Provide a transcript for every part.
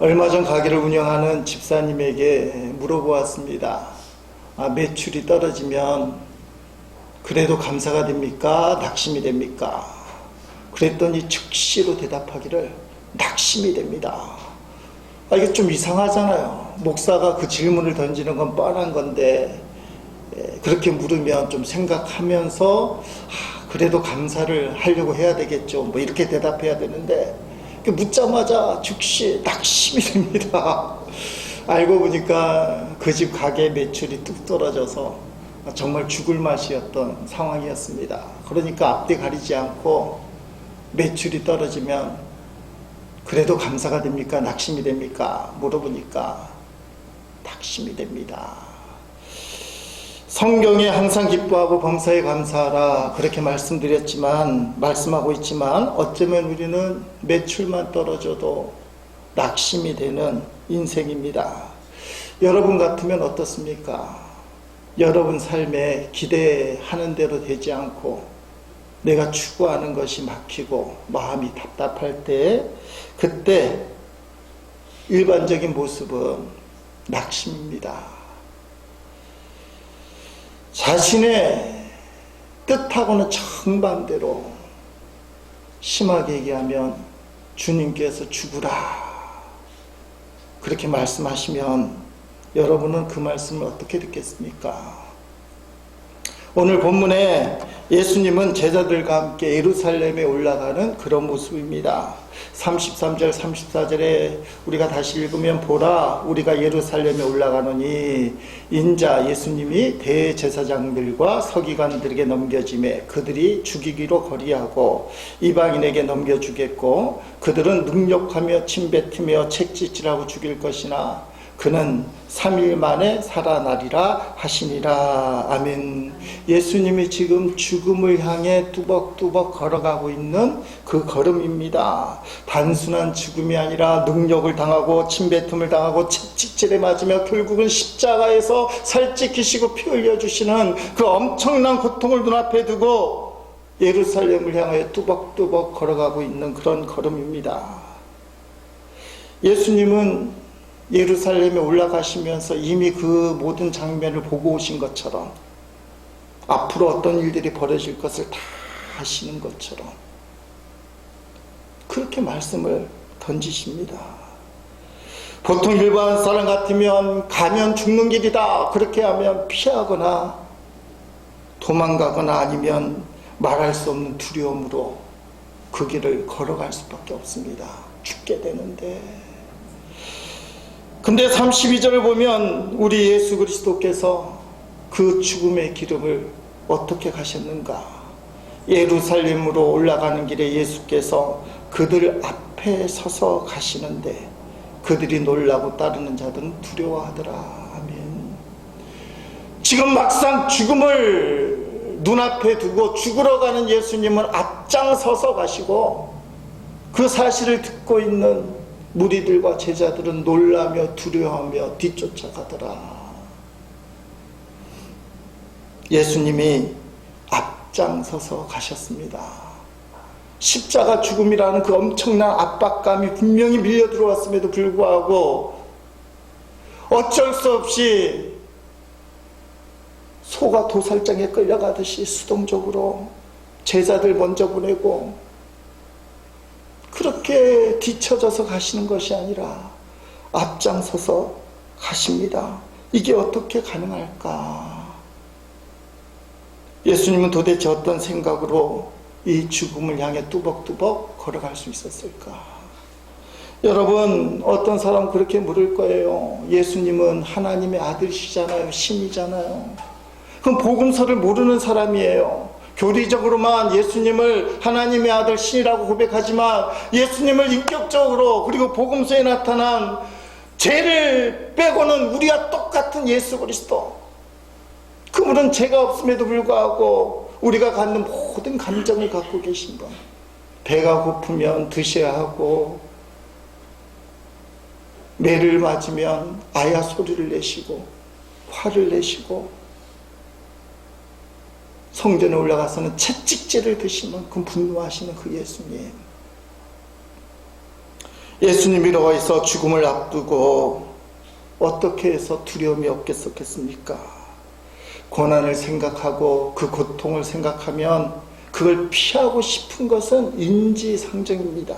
얼마 전 가게를 운영하는 집사님에게 물어보았습니다. 매출이 떨어지면 그래도 감사가 됩니까? 낙심이 됩니까? 그랬더니 즉시로 대답하기를 낙심이 됩니다. 이게 좀 이상하잖아요. 목사가 그 질문을 던지는 건 뻔한 건데 그렇게 물으면 좀 생각하면서 그래도 감사를 하려고 해야 되겠죠. 뭐 이렇게 대답해야 되는데 묻자마자 즉시 낙심이 됩니다. 알고 보니까 그 집 가게 매출이 뚝 떨어져서 정말 죽을 맛이었던 상황이었습니다. 그러니까 앞뒤 가리지 않고 매출이 떨어지면 그래도 감사가 됩니까? 낙심이 됩니까? 물어보니까 낙심이 됩니다. 성경에 항상 기뻐하고 범사에 감사하라 그렇게 말씀하고 있지만 어쩌면 우리는 매출만 떨어져도 낙심이 되는 인생입니다. 여러분 같으면 어떻습니까? 여러분 삶에 기대하는 대로 되지 않고 내가 추구하는 것이 막히고 마음이 답답할 때 그때 일반적인 모습은 낙심입니다. 자신의 뜻하고는 정반대로 심하게 얘기하면 주님께서 죽으라 그렇게 말씀하시면 여러분은 그 말씀을 어떻게 듣겠습니까? 오늘 본문에 예수님은 제자들과 함께 예루살렘에 올라가는 그런 모습입니다. 33절 34절에 우리가 다시 읽으면 보라 우리가 예루살렘에 올라가노니 인자 예수님이 대제사장들과 서기관들에게 넘겨지매 그들이 죽이기로 거리하고 이방인에게 넘겨주겠고 그들은 능욕하며 침뱉으며 책짓질하고 죽일 것이나 그는 3일 만에 살아나리라 하시니라. 아멘. 예수님이 지금 죽음을 향해 뚜벅뚜벅 걸어가고 있는 그 걸음입니다. 단순한 죽음이 아니라 능욕을 당하고 침뱉음을 당하고 채찍질에 맞으며 결국은 십자가에서 살 찢기시고 피 흘려주시는 그 엄청난 고통을 눈앞에 두고 예루살렘을 향해 뚜벅뚜벅 걸어가고 있는 그런 걸음입니다. 예수님은 예루살렘에 올라가시면서 이미 그 모든 장면을 보고 오신 것처럼 앞으로 어떤 일들이 벌어질 것을 다 아시는 것처럼 그렇게 말씀을 던지십니다. 보통 일반 사람 같으면 가면 죽는 길이다 그렇게 하면 피하거나 도망가거나 아니면 말할 수 없는 두려움으로 그 길을 걸어갈 수밖에 없습니다. 죽게 되는데 근데 32절을 보면 우리 예수 그리스도께서 그 죽음의 기름을 어떻게 가셨는가? 예루살렘으로 올라가는 길에 예수께서 그들 앞에 서서 가시는데 그들이 놀라고 따르는 자들은 두려워하더라. 아멘. 지금 막상 죽음을 눈앞에 두고 죽으러 가는 예수님은 앞장서서 가시고 그 사실을 듣고 있는 무리들과 제자들은 놀라며 두려워하며 뒤쫓아가더라. 예수님이 앞장서서 가셨습니다. 십자가 죽음이라는 그 엄청난 압박감이 분명히 밀려 들어왔음에도 불구하고 어쩔 수 없이 소가 도살장에 끌려가듯이 수동적으로 제자들 먼저 보내고 그렇게 뒤처져서 가시는 것이 아니라 앞장서서 가십니다. 이게 어떻게 가능할까? 예수님은 도대체 어떤 생각으로 이 죽음을 향해 뚜벅뚜벅 걸어갈 수 있었을까? 여러분 어떤 사람 그렇게 물을 거예요. 예수님은 하나님의 아들이시잖아요. 신이잖아요. 그럼 복음서를 모르는 사람이에요. 교리적으로만 예수님을 하나님의 아들 신이라고 고백하지만 예수님을 인격적으로 그리고 복음서에 나타난 죄를 빼고는 우리와 똑같은 예수 그리스도 그분은 죄가 없음에도 불구하고 우리가 갖는 모든 감정을 갖고 계신 분 배가 고프면 드셔야 하고 매를 맞으면 아야 소리를 내시고 화를 내시고 성전에 올라가서는 채찍질을 드시는 그 분노하시는 그 예수님 예수님이로서 죽음을 앞두고 어떻게 해서 두려움이 없겠었겠습니까? 고난을 생각하고 그 고통을 생각하면 그걸 피하고 싶은 것은 인지상정입니다.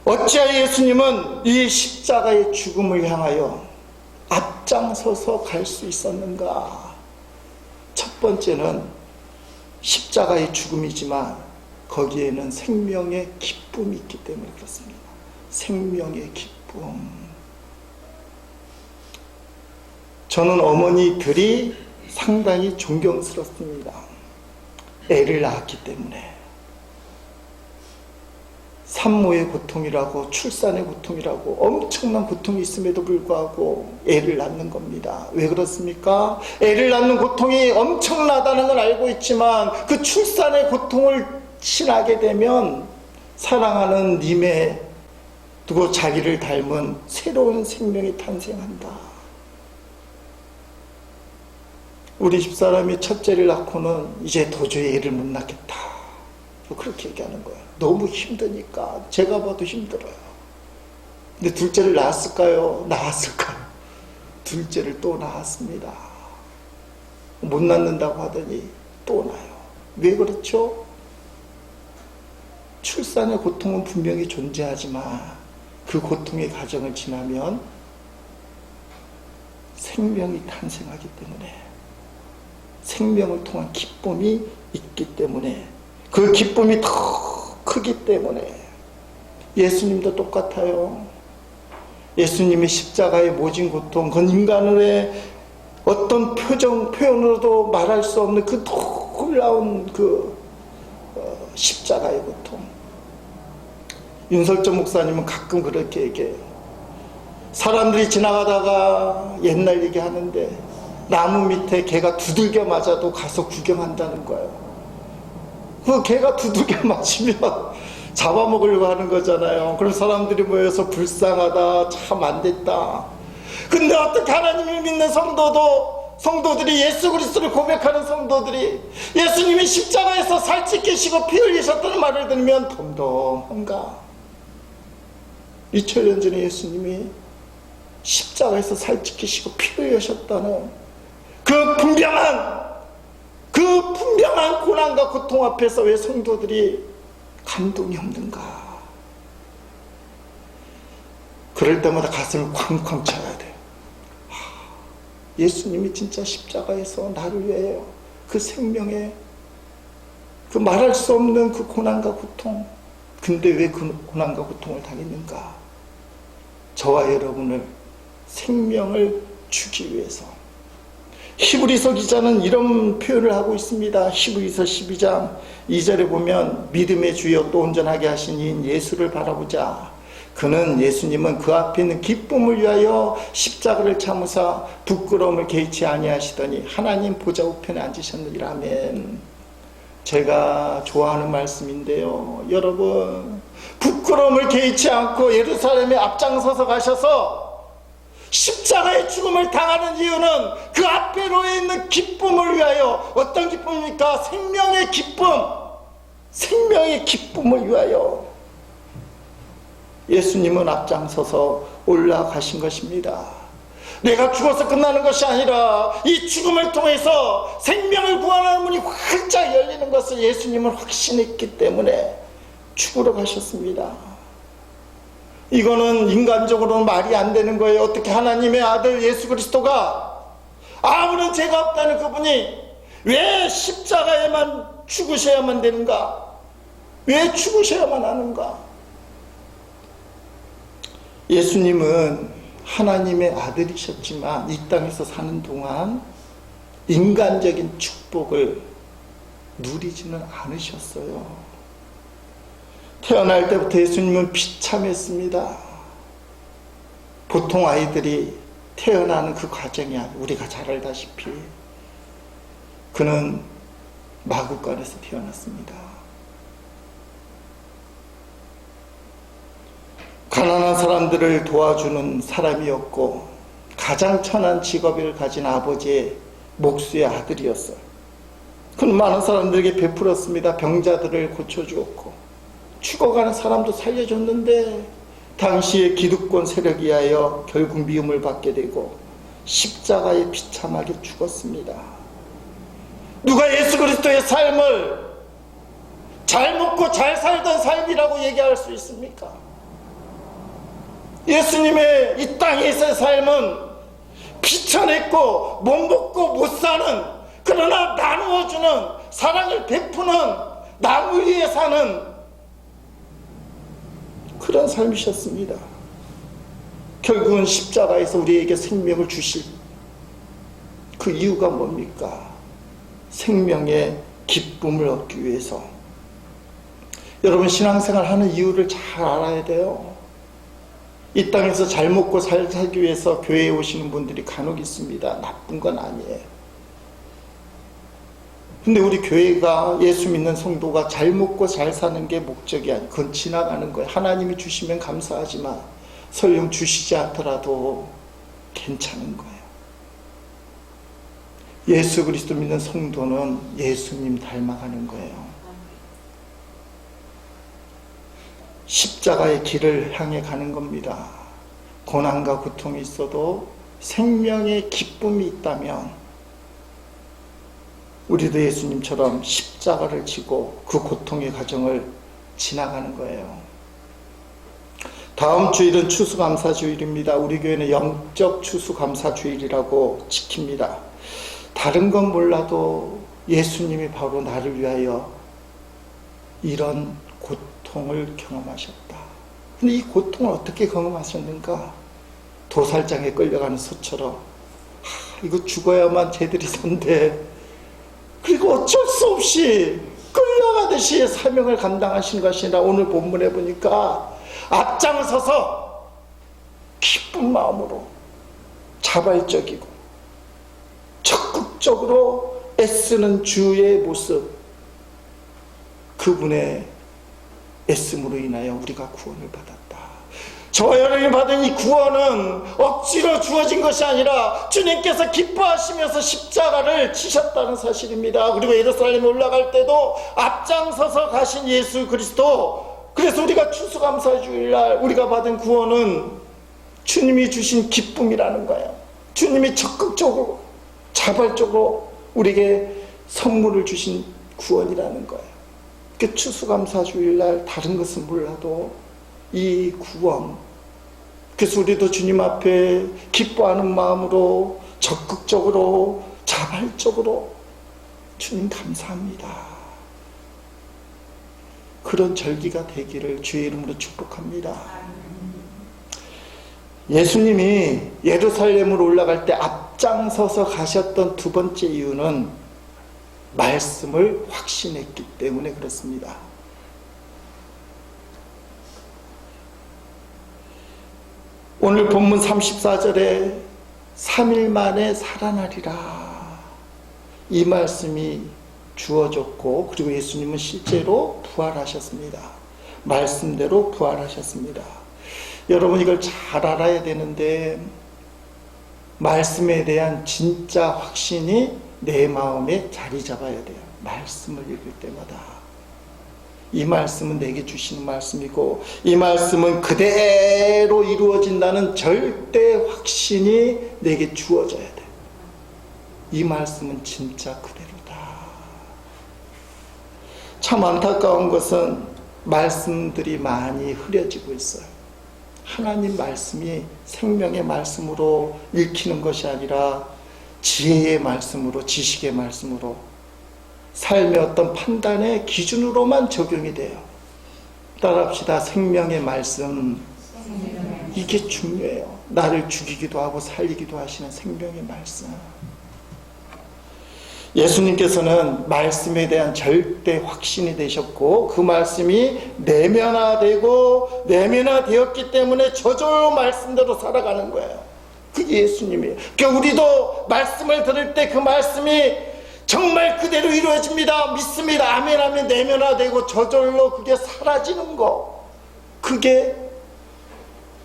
어찌하여 예수님은 이 십자가의 죽음을 향하여 앞장서서 갈 수 있었는가? 첫 번째는 십자가의 죽음이지만 거기에는 생명의 기쁨이 있기 때문에 그렇습니다. 생명의 기쁨. 저는 어머니들이 상당히 존경스럽습니다. 애를 낳았기 때문에. 산모의 고통이라고, 출산의 고통이라고 엄청난 고통이 있음에도 불구하고 애를 낳는 겁니다. 왜 그렇습니까? 애를 낳는 고통이 엄청나다는 걸 알고 있지만 그 출산의 고통을 지나게 되면 사랑하는 님의 두고 자기를 닮은 새로운 생명이 탄생한다. 우리 집사람이 첫째를 낳고는 이제 도저히 애를 못 낳겠다. 그렇게 얘기하는 거예요. 너무 힘드니까. 제가 봐도 힘들어요. 근데 둘째를 낳았을까요? 낳았을까요? 둘째를 또 낳았습니다. 못 낳는다고 하더니 또 낳아요. 왜 그렇죠? 출산의 고통은 분명히 존재하지만 그 고통의 과정을 지나면 생명이 탄생하기 때문에, 생명을 통한 기쁨이 있기 때문에, 그 기쁨이 더 크기 때문에. 예수님도 똑같아요. 예수님의 십자가의 모진 고통, 그건 인간의 어떤 표현으로도 말할 수 없는 그 놀라운 십자가의 고통. 윤설정 목사님은 가끔 그렇게 얘기해요. 사람들이 지나가다가 옛날 얘기하는데 나무 밑에 개가 두들겨 맞아도 가서 구경한다는 거예요. 그 개가 두들겨 맞으면 잡아먹으려고 하는 거잖아요. 그럼 사람들이 모여서 불쌍하다, 참 안 됐다. 근데 어떻게 하나님을 믿는 성도들이, 예수 그리스도를 고백하는 성도들이 예수님이 십자가에서 살찌 계시고 피 흘리셨다는 말을 들으면 덤덤한가? 2000년 전에 예수님이 십자가에서 살찌 계시고 피 흘리셨다는 그 분명한 고난과 고통 앞에서 왜 성도들이 감동이 없는가? 그럴 때마다 가슴을 쾅쾅 쳐야 돼요. 예수님이 진짜 십자가에서 나를 위하여 그 생명의 그 말할 수 없는 그 고난과 고통, 근데 왜 그 고난과 고통을 당했는가? 저와 여러분을 생명을 주기 위해서. 히브리서 기자는 이런 표현을 하고 있습니다. 히브리서 12장 2절에 보면 믿음의 주여 또 온전하게 하신 이인 예수를 바라보자. 그는, 예수님은 그 앞에 있는 기쁨을 위하여 십자가를 참으사 부끄러움을 개의치 아니하시더니 하나님 보좌 우편에 앉으셨느니라. 아멘. 제가 좋아하는 말씀인데요. 여러분, 부끄러움을 개의치 않고 예루살렘에 앞장서서 가셔서 십자가의 죽음을 당하는 이유는 그 앞에 놓여 있는 기쁨을 위하여. 어떤 기쁨입니까? 생명의 기쁨. 생명의 기쁨을 위하여 예수님은 앞장서서 올라가신 것입니다. 내가 죽어서 끝나는 것이 아니라 이 죽음을 통해서 생명을 구원하는 문이 활짝 열리는 것을 예수님은 확신했기 때문에 죽으러 가셨습니다. 이거는 인간적으로는 말이 안 되는 거예요. 어떻게 하나님의 아들 예수 그리스도가 아무런 죄가 없다는 그분이 왜 십자가에만 죽으셔야만 되는가? 왜 죽으셔야만 하는가? 예수님은 하나님의 아들이셨지만 이 땅에서 사는 동안 인간적인 축복을 누리지는 않으셨어요. 태어날 때부터 예수님은 비참했습니다. 보통 아이들이 태어나는 그 과정이 우리가 잘 알다시피 그는 마구간에서 태어났습니다. 가난한 사람들을 도와주는 사람이었고 가장 천한 직업을 가진 아버지의 목수의 아들이었어요. 그는 많은 사람들에게 베풀었습니다. 병자들을 고쳐주었고 죽어가는 사람도 살려줬는데 당시의 기득권 세력에 의하여 결국 미움을 받게 되고 십자가에 비참하게 죽었습니다. 누가 예수 그리스도의 삶을 잘 먹고 잘 살던 삶이라고 얘기할 수 있습니까? 예수님의 이 땅에서의 삶은 비천했고 못 먹고 못 사는, 그러나 나누어주는, 사랑을 베푸는, 남을 위해 사는 그런 삶이셨습니다. 결국은 십자가에서 우리에게 생명을 주실 그 이유가 뭡니까? 생명의 기쁨을 얻기 위해서. 여러분, 신앙생활 하는 이유를 잘 알아야 돼요. 이 땅에서 잘 먹고 살기 위해서 교회에 오시는 분들이 간혹 있습니다. 나쁜 건 아니에요. 근데 우리 교회가, 예수 믿는 성도가 잘 먹고 잘 사는 게 목적이 아니에요. 그건 지나가는 거예요. 하나님이 주시면 감사하지만 설령 주시지 않더라도 괜찮은 거예요. 예수 그리스도 믿는 성도는 예수님 닮아가는 거예요. 십자가의 길을 향해 가는 겁니다. 고난과 고통이 있어도 생명의 기쁨이 있다면 우리도 예수님처럼 십자가를 지고 그 고통의 과정을 지나가는 거예요. 다음 주일은 추수감사주일입니다. 우리 교회는 영적 추수감사주일이라고 지킵니다. 다른 건 몰라도 예수님이 바로 나를 위하여 이런 고통을 경험하셨다. 근데 이 고통을 어떻게 경험하셨는가? 도살장에 끌려가는 소처럼 이거 죽어야만 쟤들이 산대. 그리고 어쩔 수 없이 끌려가듯이 사명을 감당하신 것이라 오늘 본문에 보니까 앞장서서 기쁜 마음으로 자발적이고 적극적으로 애쓰는 주의 모습, 그분의 애씀으로 인하여 우리가 구원을 받았다. 저와 여러분이 받은 이 구원은 억지로 주어진 것이 아니라 주님께서 기뻐하시면서 십자가를 지셨다는 사실입니다. 그리고 예루살렘에 올라갈 때도 앞장서서 가신 예수 그리스도, 그래서 우리가 추수감사주일날 우리가 받은 구원은 주님이 주신 기쁨이라는 거예요. 주님이 적극적으로 자발적으로 우리에게 선물을 주신 구원이라는 거예요. 그 추수감사주일날 다른 것은 몰라도 이 구원, 그래서 우리도 주님 앞에 기뻐하는 마음으로 적극적으로 자발적으로 주님 감사합니다, 그런 절기가 되기를 주의 이름으로 축복합니다. 예수님이 예루살렘으로 올라갈 때 앞장서서 가셨던 두 번째 이유는 말씀을 확신했기 때문에 그렇습니다. 오늘 본문 34절에 3일 만에 살아나리라, 이 말씀이 주어졌고, 그리고 예수님은 실제로 부활하셨습니다. 말씀대로 부활하셨습니다. 여러분, 이걸 잘 알아야 되는데, 말씀에 대한 진짜 확신이 내 마음에 자리 잡아야 돼요. 말씀을 읽을 때마다 이 말씀은 내게 주시는 말씀이고, 이 말씀은 그대로 이루어진다는 절대 확신이 내게 주어져야 돼. 이 말씀은 진짜 그대로다. 참 안타까운 것은 말씀들이 많이 흐려지고 있어요. 하나님 말씀이 생명의 말씀으로 읽히는 것이 아니라 지혜의 말씀으로, 지식의 말씀으로, 삶의 어떤 판단의 기준으로만 적용이 돼요. 따라합시다. 생명의 말씀, 이게 중요해요. 나를 죽이기도 하고 살리기도 하시는 생명의 말씀. 예수님께서는 말씀에 대한 절대 확신이 되셨고, 그 말씀이 내면화되었기 때문에 저절로 말씀대로 살아가는 거예요. 그게 예수님이에요. 그러니까 우리도 말씀을 들을 때 그 말씀이 정말 그대로 이루어집니다. 믿습니다. 아멘 하면 내면화되고 저절로 그게 사라지는 거, 그게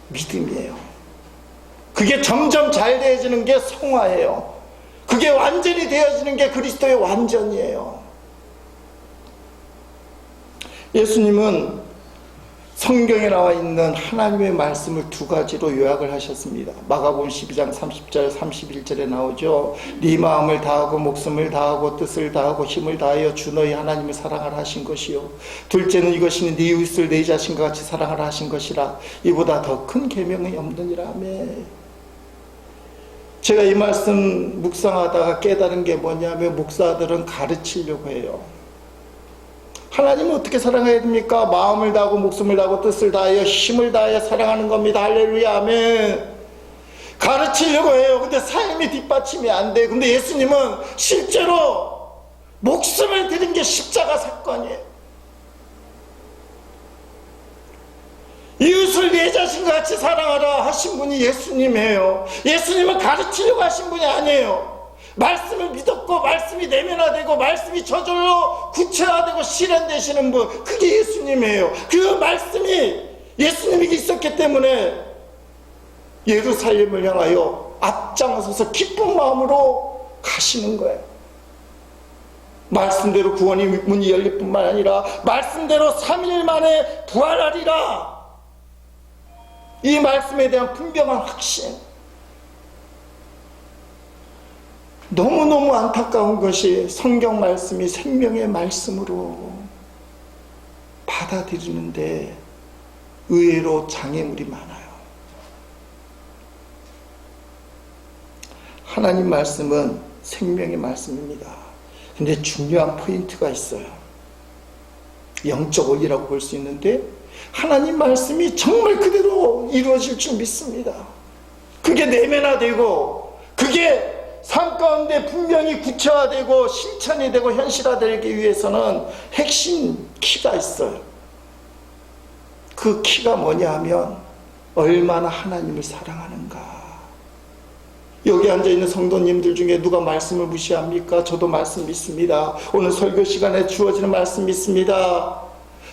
믿음이에요. 그게 점점 잘 되어지는 게 성화예요. 그게 완전히 되어지는 게 그리스도의 완전이에요. 예수님은 성경에 나와 있는 하나님의 말씀을 두 가지로 요약을 하셨습니다. 마가복음 12장 30절 31절에 나오죠. 네 마음을 다하고 목숨을 다하고 뜻을 다하고 힘을 다하여 주 너희 하나님을 사랑하라 하신 것이요, 둘째는 이것이니 네 이웃을 네 자신과 같이 사랑하라 하신 것이라. 이보다 더 큰 계명이 없느니라. 아멘. 제가 이 말씀 묵상하다가 깨달은 게 뭐냐면, 목사들은 가르치려고 해요. 하나님은 어떻게 사랑해야 됩니까? 마음을 다하고 목숨을 다하고 뜻을 다하여 힘을 다하여 사랑하는 겁니다. 할렐루야. 아멘. 가르치려고 해요. 근데 삶이 뒷받침이 안 돼. 근데 예수님은 실제로 목숨을 드린 게 십자가 사건이에요. 이웃을 내 자신과 같이 사랑하라 하신 분이 예수님이에요. 예수님은 가르치려고 하신 분이 아니에요. 말씀을 믿었고 말씀이 내면화되고 말씀이 저절로 구체화되고 실현되시는 분, 그게 예수님이에요. 그 말씀이 예수님에게 있었기 때문에 예루살렘을 향하여 앞장서서 기쁜 마음으로 가시는 거예요. 말씀대로 구원의 문이 열릴 뿐만 아니라 말씀대로 3일 만에 부활하리라. 이 말씀에 대한 분명한 확신. 너무너무 안타까운 것이 성경 말씀이 생명의 말씀으로 받아들이는데 의외로 장애물이 많아요. 하나님 말씀은 생명의 말씀입니다. 근데 중요한 포인트가 있어요. 영적 원리라고 볼 수 있는데, 하나님 말씀이 정말 그대로 이루어질 줄 믿습니다. 그게 내면화되고 그게 삶 가운데 분명히 구체화되고 실천이 되고 현실화되기 위해서는 핵심 키가 있어요. 그 키가 뭐냐 하면 얼마나 하나님을 사랑하는가. 여기 앉아있는 성도님들 중에 누가 말씀을 무시합니까? 저도 말씀 믿습니다. 오늘 설교 시간에 주어지는 말씀 믿습니다.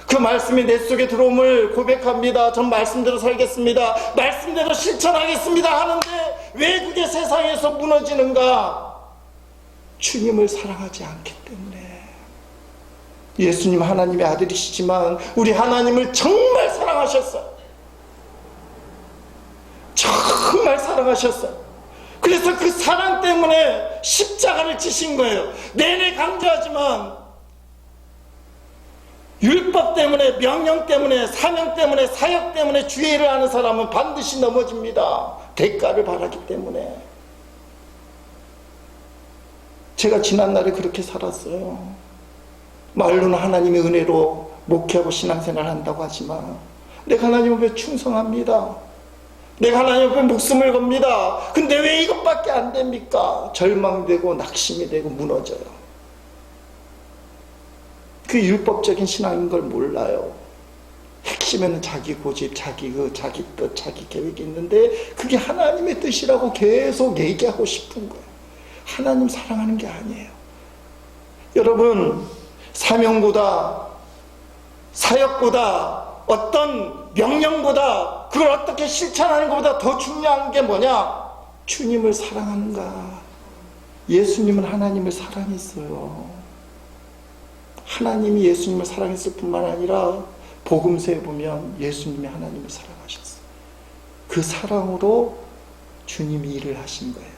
그 말씀이 내 속에 들어옴을 고백합니다. 전 말씀대로 살겠습니다. 말씀대로 실천하겠습니다 하는데 왜 그게 세상에서 무너지는가? 주님을 사랑하지 않기 때문에. 예수님 하나님의 아들이시지만 우리 하나님을 정말 사랑하셨어요. 정말 사랑하셨어요. 그래서 그 사랑 때문에 십자가를 지신 거예요. 내내 강조하지만 율법 때문에, 명령 때문에, 사명 때문에, 사역 때문에 주의 일을 하는 사람은 반드시 넘어집니다. 대가를 바라기 때문에. 제가 지난날에 그렇게 살았어요. 말로는 하나님의 은혜로 목회하고 신앙생활 한다고 하지만 내가 하나님 앞에 충성합니다. 내가 하나님 앞에 목숨을 겁니다. 근데 왜 이것밖에 안 됩니까? 절망되고 낙심이 되고 무너져요. 그 율법적인 신앙인 걸 몰라요. 핵심에는 자기 고집, 자기 자기 뜻, 자기 계획이 있는데 그게 하나님의 뜻이라고 계속 얘기하고 싶은 거예요. 하나님 사랑하는 게 아니에요. 여러분, 사명보다, 사역보다, 어떤 명령보다, 그걸 어떻게 실천하는 것보다 더 중요한 게 뭐냐? 주님을 사랑하는가? 예수님은 하나님을 사랑했어요. 하나님이 예수님을 사랑했을 뿐만 아니라 복음서에 보면 예수님이 하나님을 사랑하셨어요. 그 사랑으로 주님이 일을 하신 거예요.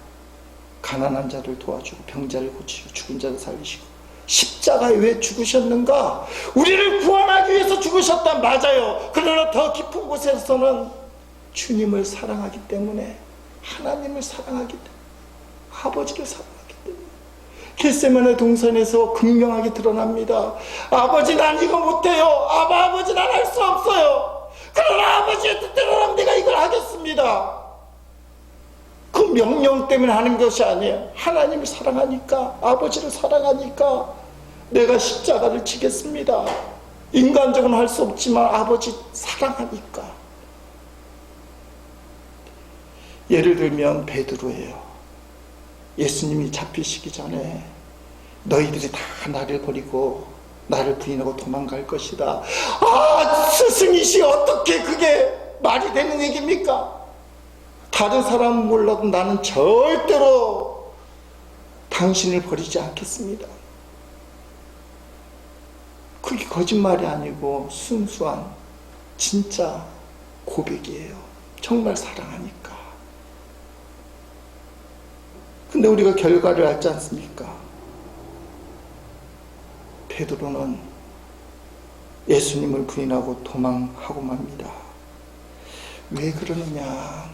가난한 자를 도와주고 병자를 고치고 죽은 자를 살리시고. 십자가에 왜 죽으셨는가? 우리를 구원하기 위해서 죽으셨다. 맞아요. 그러나 더 깊은 곳에서는 주님을 사랑하기 때문에, 하나님을 사랑하기 때문에, 아버지를 사랑하기 때문에. 겟세마네 동산에서 극명하게 드러납니다. 아버지, 난 이거 못해요. 아버지, 난 할 수 없어요. 그러나 아버지의 뜻대로라면 내가 이걸 하겠습니다. 그 명령 때문에 하는 것이 아니에요. 하나님을 사랑하니까, 아버지를 사랑하니까 내가 십자가를 지겠습니다. 인간적으로는 할 수 없지만 아버지 사랑하니까. 예를 들면 베드로예요. 예수님이 잡히시기 전에 너희들이 다 나를 버리고 나를 부인하고 도망갈 것이다. 아, 스승이시, 어떻게 그게 말이 되는 얘기입니까? 다른 사람은 몰라도 나는 절대로 당신을 버리지 않겠습니다. 그게 거짓말이 아니고 순수한 진짜 고백이에요. 정말 사랑하니까. 근데 우리가 결과를 알지 않습니까? 베드로는 예수님을 부인하고 도망하고 맙니다. 왜 그러느냐?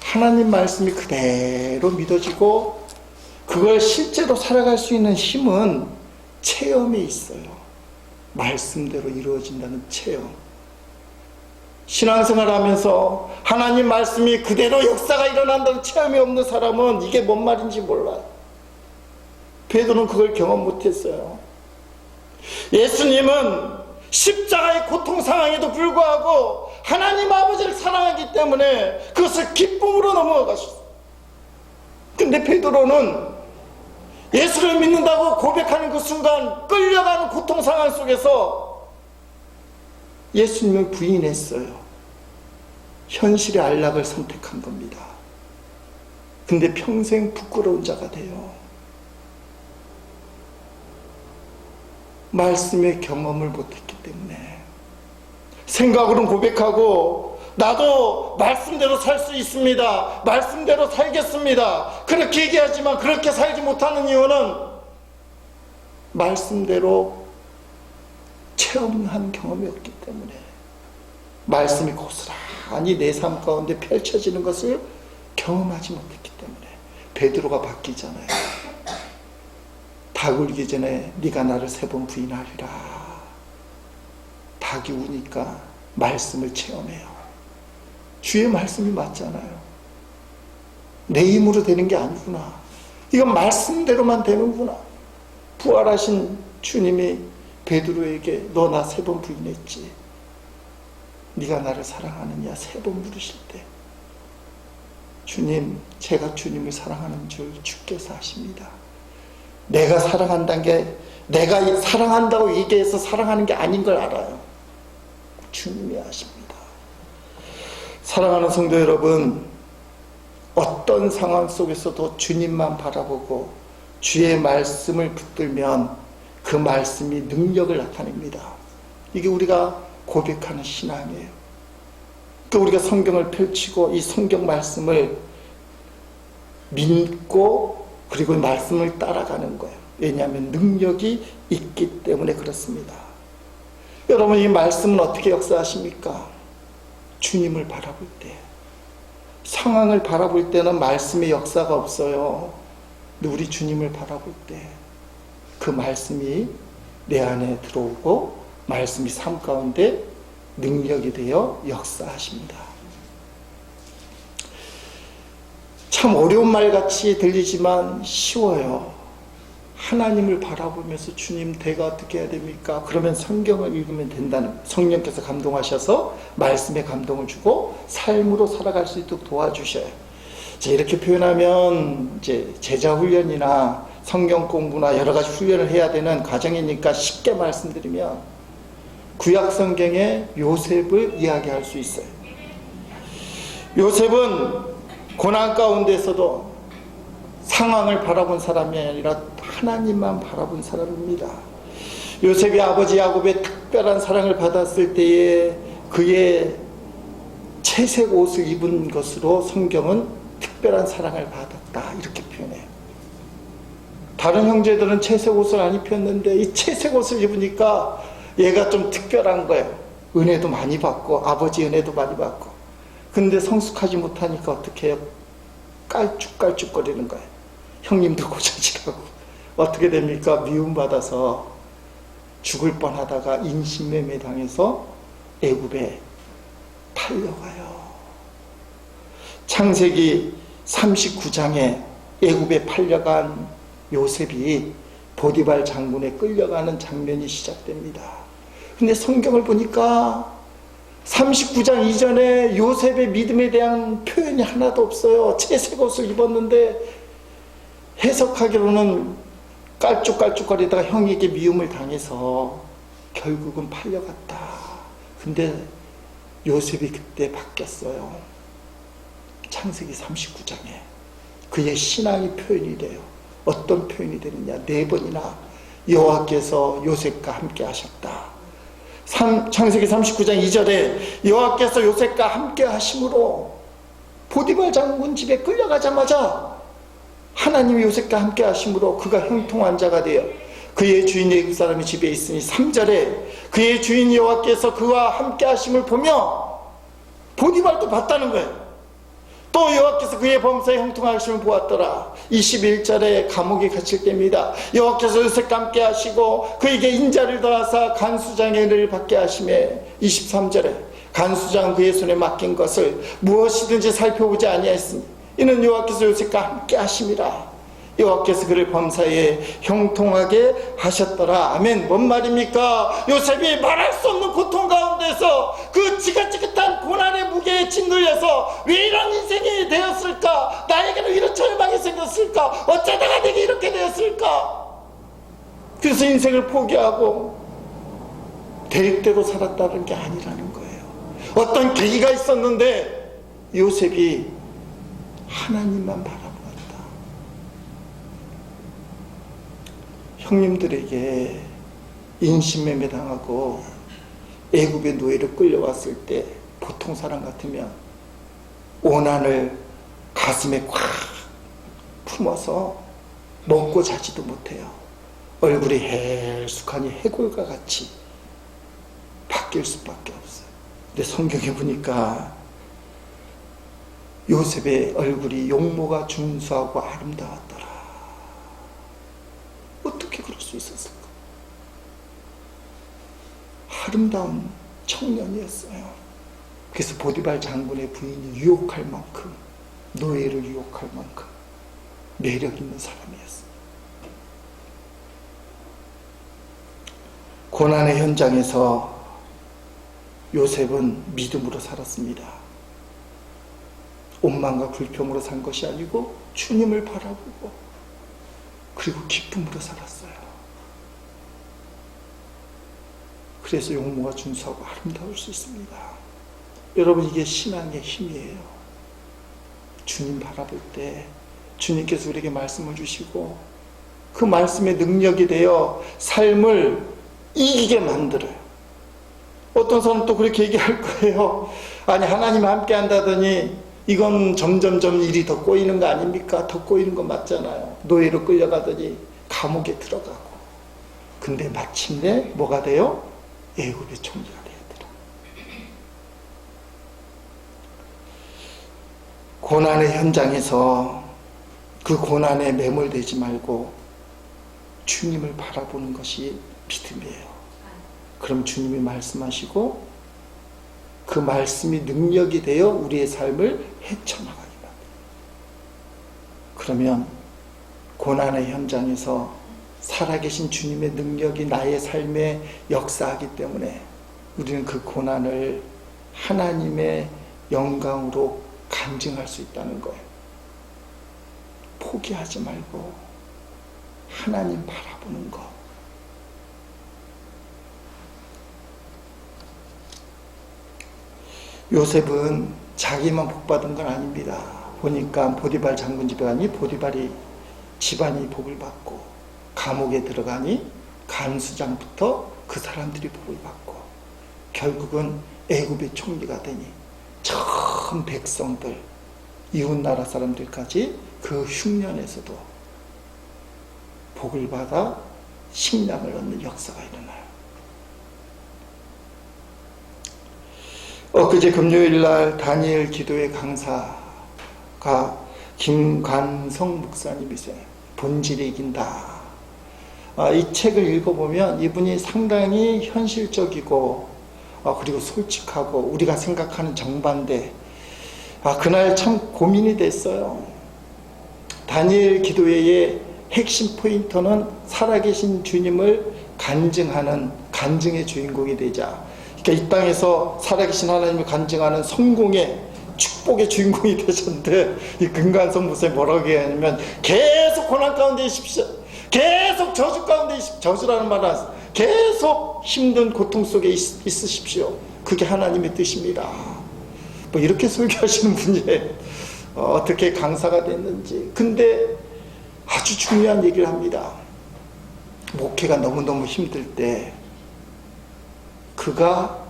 하나님 말씀이 그대로 믿어지고 그걸 실제로 살아갈 수 있는 힘은 체험에 있어요. 말씀대로 이루어진다는 체험. 신앙생활 하면서 하나님 말씀이 그대로 역사가 일어난다는 체험이 없는 사람은 이게 뭔 말인지 몰라요. 베드로는 그걸 경험 못했어요. 예수님은 십자가의 고통 상황에도 불구하고 하나님 아버지를 사랑하기 때문에 그것을 기쁨으로 넘어가셨어요. 근데 베드로는 예수를 믿는다고 고백하는 그 순간 끌려가는 고통 상황 속에서 예수님을 부인했어요. 현실의 안락을 선택한 겁니다. 근데 평생 부끄러운 자가 돼요. 말씀의 경험을 못했기 때문에. 생각으로는 고백하고 나도 말씀대로 살 수 있습니다. 말씀대로 살겠습니다. 그렇게 얘기하지만 그렇게 살지 못하는 이유는 말씀대로 체험한 경험이 없기 때문에. 말씀이 고스란히 내 삶 가운데 펼쳐지는 것을 경험하지 못했기 때문에. 베드로가 바뀌잖아요. 닭 울기 전에 네가 나를 3번 부인하리라. 닭이 우니까 말씀을 체험해요. 주의 말씀이 맞잖아요. 내 힘으로 되는 게 아니구나. 이건 말씀대로만 되는구나. 부활하신 주님이 베드로에게 너 나 3번 부인했지. 네가 나를 사랑하느냐 3번 물으실 때 주님, 제가 주님을 사랑하는 줄 주께서 아십니다. 내가 사랑한다는 게 내가 사랑한다고 얘기해서 사랑하는 게 아닌 걸 알아요. 주님이 아십니다. 사랑하는 성도 여러분, 어떤 상황 속에서도 주님만 바라보고 주의 말씀을 붙들면 그 말씀이 능력을 나타냅니다. 이게 우리가 고백하는 신앙이에요. 그러니까 우리가 성경을 펼치고 이 성경 말씀을 믿고 그리고 말씀을 따라가는 거예요. 왜냐하면 능력이 있기 때문에 그렇습니다. 여러분, 이 말씀은 어떻게 역사하십니까? 주님을 바라볼 때. 상황을 바라볼 때는 말씀의 역사가 없어요. 근데 우리 주님을 바라볼 때 그 말씀이 내 안에 들어오고 말씀이 삶 가운데 능력이 되어 역사하십니다. 참 어려운 말 같이 들리지만 쉬워요. 하나님을 바라보면서 주님, 내가 어떻게 해야 됩니까? 그러면 성경을 읽으면 된다는, 성령께서 감동하셔서 말씀에 감동을 주고 삶으로 살아갈 수 있도록 도와주셔요. 자, 이렇게 표현하면 이제 제자 훈련이나 성경 공부나 여러 가지 훈련을 해야 되는 과정이니까 쉽게 말씀드리면 구약 성경의 요셉을 이야기할 수 있어요. 요셉은 고난 가운데서도 상황을 바라본 사람이 아니라 하나님만 바라본 사람입니다. 요셉이 아버지 야곱의 특별한 사랑을 받았을 때에 그의 채색 옷을 입은 것으로 성경은 특별한 사랑을 받았다 이렇게 표현해요. 다른 형제들은 채색 옷을 안 입혔는데 이 채색 옷을 입으니까 얘가 좀 특별한 거예요. 은혜도 많이 받고 아버지 은혜도 많이 받고. 근데 성숙하지 못하니까 어떻게 해요? 깔쭉깔쭉거리는 거예요. 형님들 고쳐지라고. 어떻게 됩니까? 미움받아서 죽을 뻔하다가 인신매매 당해서 애굽에 팔려가요. 창세기 39장에 애굽에 팔려간 요셉이 보디발 장군에 끌려가는 장면이 시작됩니다. 근데 성경을 보니까 39장 이전에 요셉의 믿음에 대한 표현이 하나도 없어요. 채색 옷을 입었는데 해석하기로는 깔쭉깔쭉거리다가 형에게 미움을 당해서 결국은 팔려갔다. 근데 요셉이 그때 바뀌었어요. 창세기 39장에 그의 신앙이 표현이 돼요. 어떤 표현이 되느냐? 4번이나 여호와께서 요셉과 함께 하셨다. 창세기 39장 2절에 여호와께서 요셉과 함께 하심으로 보디발 장군 집에 끌려가자마자 하나님이 요셉과 함께 하심으로 그가 형통한 자가 되어 그의 주인 애굽 사람의 집에 있으니 3절에 그의 주인 여호와께서 그와 함께 하심을 보며 보디발도 봤다는 거예요. 또 여호와께서 그의 범사에 형통하심을 보았더라. 21절에 감옥에 갇힐 때입니다. 여호와께서 요셉과 함께 하시고 그에게 인자를 더하사 간수장의 은혜를 받게 하시매 23절에 간수장 그의 손에 맡긴 것을 무엇이든지 살펴보지 아니하였으니 이는 여호와께서 요셉과 함께 하심이라. 여호와께서 그를 범사에 형통하게 하셨더라. 아멘. 뭔 말입니까? 요셉이 말할 수 없는 고통 가운데서 그 지긋지긋한 고난의 무게에 짓눌려서 왜 이런 인생이 되었을까? 나에게는 이런 절망이 생겼을까? 어쩌다가 내게 이렇게 되었을까? 그래서 인생을 포기하고 대립되고 살았다는 게 아니라는 거예요. 어떤 계기가 있었는데 요셉이 하나님만 바라보았다. 형님들에게 인신매매 당하고 애굽의 노예로 끌려왔을 때 보통 사람 같으면 오난을 가슴에 꽉 품어서 먹고 자지도 못해요. 얼굴이 헬쑥하니 해골과 같이 바뀔 수밖에 없어요. 근데 성경에 보니까 요셉의 얼굴이 용모가 준수하고 아름다웠더라. 어떻게 그럴 수 있었을까? 아름다운 청년이었어요. 그래서 보디발 장군의 부인이 유혹할 만큼, 노예를 유혹할 만큼 매력 있는 사람이었어요. 고난의 현장에서 요셉은 믿음으로 살았습니다. 오만과 불평으로 산 것이 아니고 주님을 바라보고 그리고 기쁨으로 살았어요. 그래서 용모가 준수하고 아름다울 수 있습니다. 여러분, 이게 신앙의 힘이에요. 주님 바라볼 때 주님께서 우리에게 말씀을 주시고 그 말씀의 능력이 되어 삶을 이기게 만들어요. 어떤 사람은 또 그렇게 얘기할 거예요. 아니, 하나님 함께 한다더니 이건 점점점 일이 더 꼬이는 거 아닙니까? 더 꼬이는 거 맞잖아요. 노예로 끌려가더니 감옥에 들어가고. 근데 마침내 뭐가 돼요? 애굽의 총리가 되더라. 고난의 현장에서 그 고난에 매몰되지 말고 주님을 바라보는 것이 믿음이에요. 그럼 주님이 말씀하시고 그 말씀이 능력이 되어 우리의 삶을 헤쳐나가게 만듭니다. 그러면 고난의 현장에서 살아계신 주님의 능력이 나의 삶에 역사하기 때문에 우리는 그 고난을 하나님의 영광으로 간증할 수 있다는 거예요. 포기하지 말고 하나님 바라보는 것. 요셉은 자기만 복받은 건 아닙니다. 보니까 보디발 장군 집에 가니 보디발이 집안이 복을 받고, 감옥에 들어가니 간수장부터 그 사람들이 복을 받고, 결국은 애굽의 총리가 되니 전 백성들, 이웃나라 사람들까지 그 흉년에서도 복을 받아 식량을 얻는 역사가 일어나요. 엊그제 금요일날 다니엘 기도회 강사가 김관성 목사님이세요. 본질이 이긴다. 이 책을 읽어보면 이분이 상당히 현실적이고 그리고 솔직하고 우리가 생각하는 정반대. 그날 참 고민이 됐어요. 다니엘 기도회의 핵심 포인트는 살아계신 주님을 간증하는 간증의 주인공이 되자. 그러니까 이 땅에서 살아계신 하나님을 간증하는 성공의 축복의 주인공이 되셨는데, 이 금관성 목사님 뭐라고 얘기하냐면 계속 고난 가운데 있으십시오. 계속 저주 가운데 저주라는 말은 계속 힘든 고통 속에 있으십시오. 그게 하나님의 뜻입니다. 뭐 이렇게 설교하시는 분이에요. 어떻게 강사가 됐는지. 근데 아주 중요한 얘기를 합니다. 목회가 너무너무 힘들 때 그가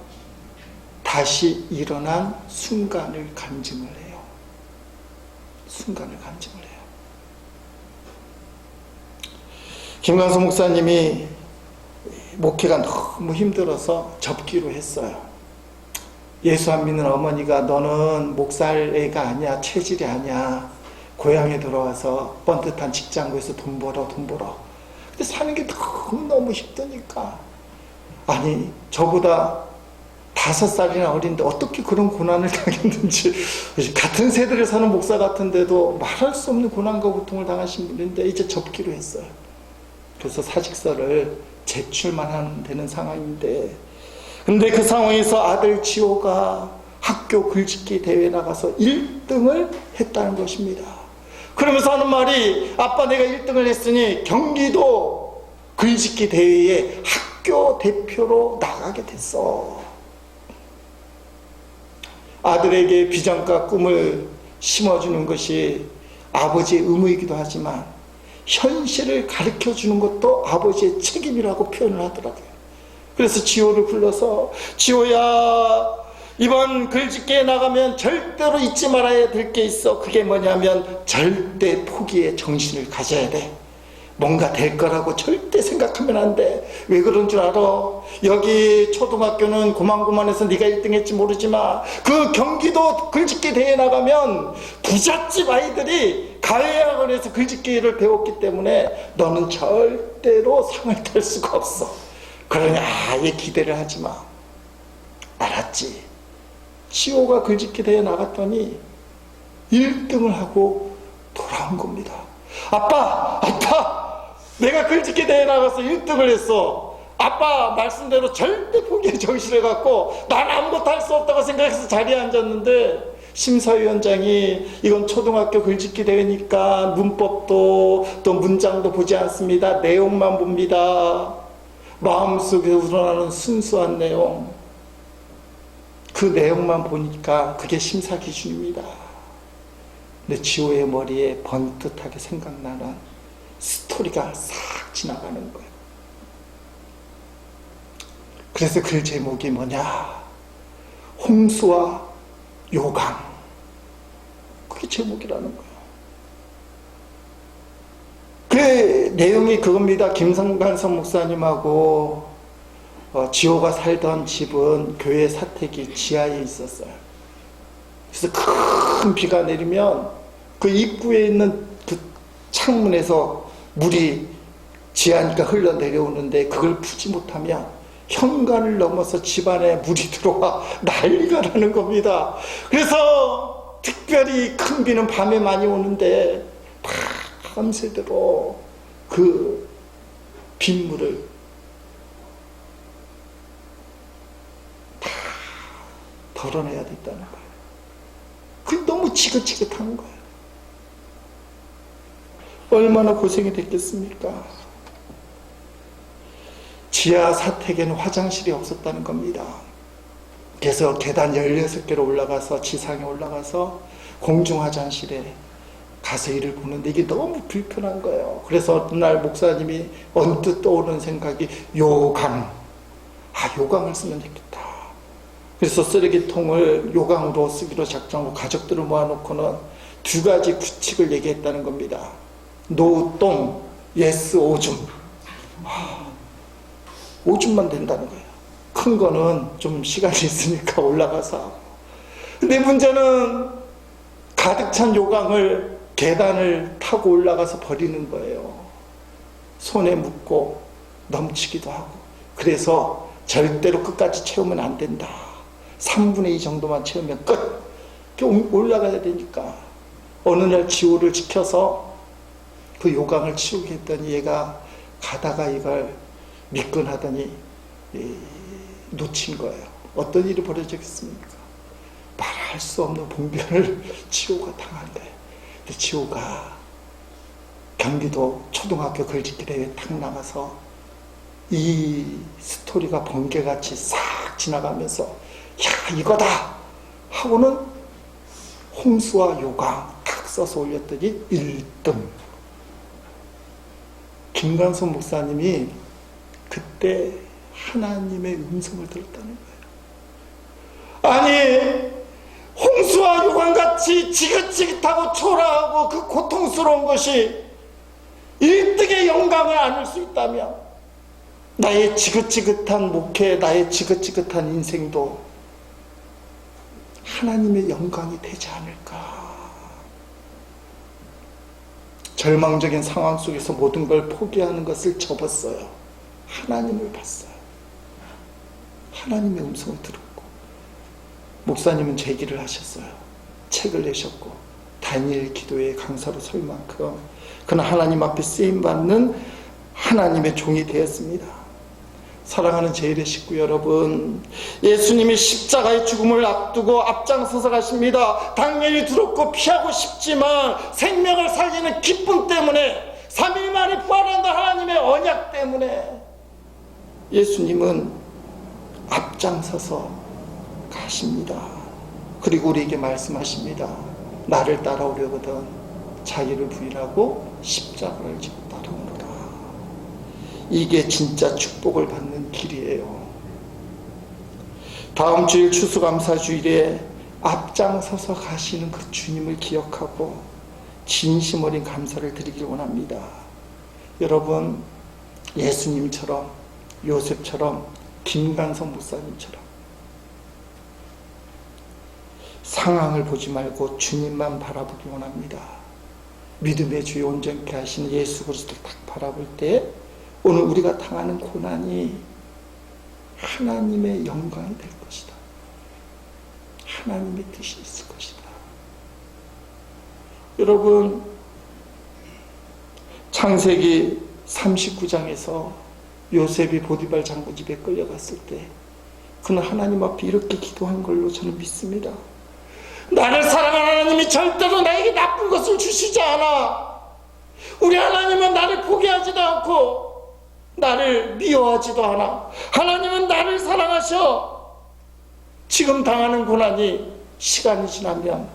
다시 일어난 순간을 간증을 해요. 순간을 간증을 해요. 김광석 목사님이 목회가 너무 힘들어서 접기로 했어요. 예수 안 믿는 어머니가 너는 목살 애가 아니야, 체질이 아니야. 고향에 들어와서 뻔듯한 직장 구해서 돈 벌어. 근데 사는 게 너무 힘드니까. 아니, 저보다 5살이나 어린데 어떻게 그런 고난을 당했는지, 같은 세대를 사는 목사 같은데도 말할 수 없는 고난과 고통을 당하신 분인데 이제 접기로 했어요. 그래서 사직서를 제출만 하면 되는 상황인데, 근데 그 상황에서 아들 지호가 학교 글짓기 대회에 나가서 1등을 했다는 것입니다. 그러면서 하는 말이, 아빠 내가 1등을 했으니 경기도 글짓기 대회에 학교 대표로 나가게 됐어. 아들에게 비전과 꿈을 심어주는 것이 아버지의 의무이기도 하지만 현실을 가르쳐주는 것도 아버지의 책임이라고 표현을 하더라고요. 그래서 지호를 불러서, 지호야, 이번 글짓기에 나가면 절대로 잊지 말아야 될 게 있어. 그게 뭐냐면 절대 포기의 정신을 가져야 돼. 뭔가 될 거라고 절대 생각하면 안 돼. 왜 그런 줄 알아? 여기 초등학교는 고만고만해서 네가 1등 했지 모르지만 그 경기도 글짓기 대회에 나가면 부잣집 아이들이 가해학원에서 글짓기를 배웠기 때문에 너는 절대로 상을 탈 수가 없어. 그러니 아예 기대를 하지 마. 알았지? 지호가 글짓기 대회에 나갔더니 1등을 하고 돌아온 겁니다. 아빠! 내가 글짓기 대회에 나가서 1등을 했어. 아빠 말씀대로 절대 포기의 정신을 갖고 난 아무것도 할 수 없다고 생각해서 자리에 앉았는데, 심사위원장이 이건 초등학교 글짓기 대회니까 문법도 또 문장도 보지 않습니다. 내용만 봅니다. 마음속에 우러나는 순수한 내용, 그 내용만 보니까 그게 심사 기준입니다. 근데 지호의 머리에 번듯하게 생각나는 스토리가 싹 지나가는 거예요. 그래서 글 제목이 뭐냐? 홍수와 요강. 그게 제목이라는 거예요. 그 내용이 그겁니다. 김성관석 목사님하고 지호가 살던 집은 교회 사택이 지하에 있었어요. 그래서 큰 비가 내리면 그 입구에 있는 그 창문에서 물이 지하니까 흘러내려오는데 그걸 푸지 못하면 현관을 넘어서 집안에 물이 들어와 난리가 나는 겁니다. 그래서 특별히 큰 비는 밤에 많이 오는데 밤새도록 그 빗물을 다 덜어내야 됐다는 거예요. 그게 너무 지긋지긋한 거예요. 얼마나 고생이 됐겠습니까? 지하 사택에는 화장실이 없었다는 겁니다. 그래서 계단 16개로 올라가서 지상에 올라가서 공중 화장실에 가서 일을 보는데 이게 너무 불편한 거예요. 그래서 어느 날 목사님이 언뜻 떠오르는 생각이 요강. 요강을 쓰면 되겠다. 그래서 쓰레기통을 요강으로 쓰기로 작정하고 가족들을 모아놓고는 2가지 규칙을 얘기했다는 겁니다. 노똥, 예스 오줌. 오줌만 된다는 거예요. 큰 거는 좀 시간이 있으니까 올라가서 하고. 근데 문제는 가득 찬 요강을 계단을 타고 올라가서 버리는 거예요. 손에 묻고 넘치기도 하고. 그래서 절대로 끝까지 채우면 안 된다. 3분의 2 정도만 채우면 끝. 올라가야 되니까. 어느 날 지호를 지켜서 그 요강을 치우게 했더니 얘가 가다가 이걸 미끈하더니 놓친 거예요. 어떤 일이 벌어졌겠습니까? 말할 수 없는 봉변을 지호가 당한 거예요. 근데 지호가 경기도 초등학교 글짓기 대회에 탁 나가서 이 스토리가 번개같이 싹 지나가면서 야 이거다 하고는 홍수와 요강 탁 써서 올렸더니 1등. 김광석 목사님이 그때 하나님의 음성을 들었다는 거예요. 아니, 홍수와 요강같이 지긋지긋하고 초라하고 그 고통스러운 것이 일등의 영광을 안을 수 있다면 나의 지긋지긋한 목회, 나의 지긋지긋한 인생도 하나님의 영광이 되지 않을까. 절망적인 상황 속에서 모든 걸 포기하는 것을 접었어요. 하나님을 봤어요. 하나님의 음성을 들었고, 목사님은 제기를 하셨어요. 책을 내셨고, 다니엘 기도의 강사로 설 만큼 그는 하나님 앞에 쓰임받는 하나님의 종이 되었습니다. 사랑하는 제1의 식구 여러분, 예수님이 십자가의 죽음을 앞두고 앞장서서 가십니다. 당연히 두렵고 피하고 싶지만 생명을 살리는 기쁨 때문에, 3일 만에 부활한다 하나님의 언약 때문에 예수님은 앞장서서 가십니다. 그리고 우리에게 말씀하십니다. 나를 따라오려거든 자기를 부인하고 십자가를 지고 따라오노라. 이게 진짜 축복을 받는 길이에요. 다음 주일 추수감사주일에 앞장서서 가시는 그 주님을 기억하고 진심 어린 감사를 드리길 원합니다. 여러분, 예수님처럼, 요셉처럼, 김강성 목사님처럼 상황을 보지 말고 주님만 바라보기 원합니다. 믿음의 주에 온전케 하시는 예수 그리스도를 딱 바라볼 때 오늘 우리가 당하는 고난이 하나님의 영광이 될 것이다. 하나님의 뜻이 있을 것이다. 여러분, 창세기 39장에서 요셉이 보디발 장군 집에 끌려갔을 때 그는 하나님 앞에 이렇게 기도한 걸로 저는 믿습니다. 나를 사랑하는 하나님이 절대로 나에게 나쁜 것을 주시지 않아. 우리 하나님은 나를 포기하지도 않고 나를 미워하지도 않아. 하나님은 나를 사랑하셔. 지금 당하는 고난이 시간이 지나면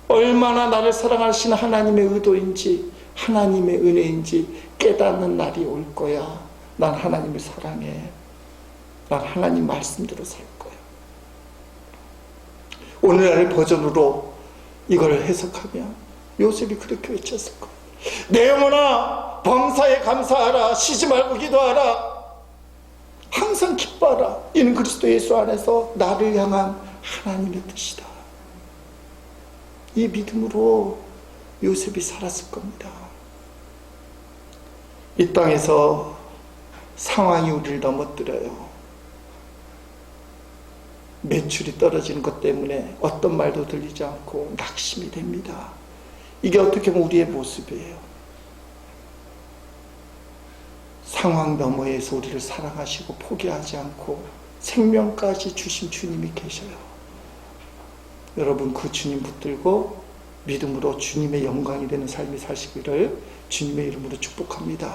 얼마나 나를 사랑하시는 하나님의 의도인지, 하나님의 은혜인지 깨닫는 날이 올 거야. 난 하나님을 사랑해. 난 하나님 말씀대로 살 거야. 오늘날 버전으로 이걸 해석하면 요셉이 그렇게 외쳤을 거야. 내 영혼아, 범사에 감사하라. 쉬지 말고 기도하라. 항상 기뻐하라. 이는 그리스도 예수 안에서 나를 향한 하나님의 뜻이다. 이 믿음으로 요셉이 살았을 겁니다. 이 땅에서 상황이 우리를 넘어뜨려요. 매출이 떨어지는 것 때문에 어떤 말도 들리지 않고 낙심이 됩니다. 이게 어떻게 보면 우리의 모습이에요. 상황 너머에서 우리를 사랑하시고 포기하지 않고 생명까지 주신 주님이 계셔요. 여러분, 그 주님 붙들고 믿음으로 주님의 영광이 되는 삶이 사시기를 주님의 이름으로 축복합니다.